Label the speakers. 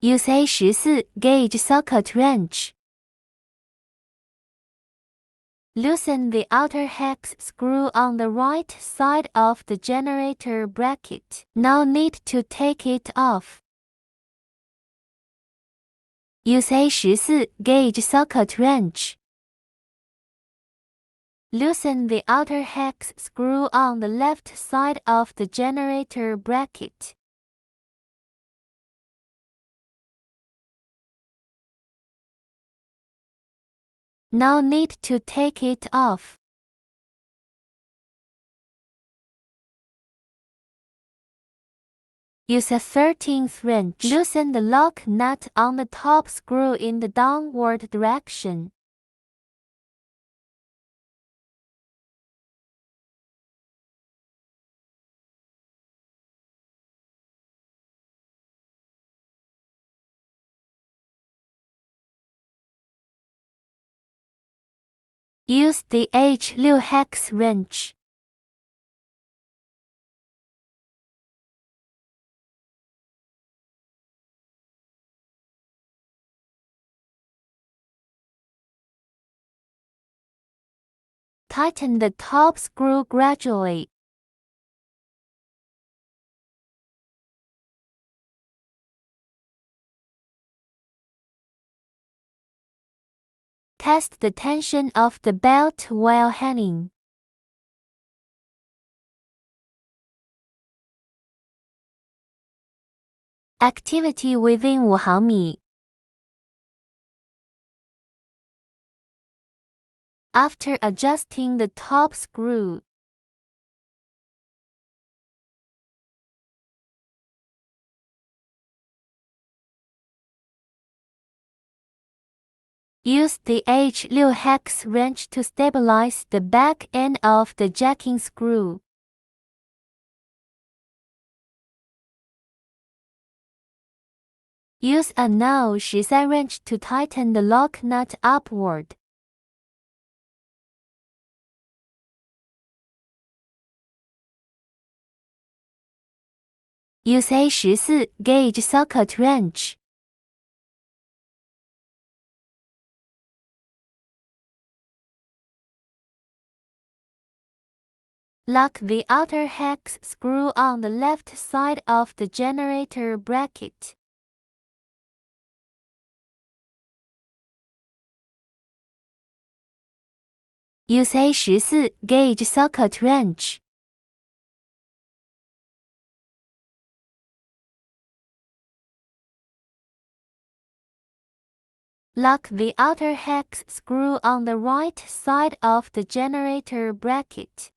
Speaker 1: Use A14 gauge socket wrench. Loosen the outer hex screw on the right side of the generator bracket. Now need to take it off. Use A14 gauge socket wrench. Loosen the outer hex screw on the left side of the generator bracket. Now need to take it off. Use a 13th wrench. Loosen the lock nut on the top screw in the downward direction. Use the H6 hex wrench. Tighten the top screw gradually. Test the tension of the belt while hanging. Activity within 5毫米. After adjusting the top screw, use the H6 hex wrench to stabilize the back end of the jacking screw. Use a No. 13 wrench to tighten the lock nut upward. Use A14 gauge socket wrench. Lock the outer hex screw on the left side of the generator bracket. Use A14 gauge socket wrench. Lock the outer hex screw on the right side of the generator bracket.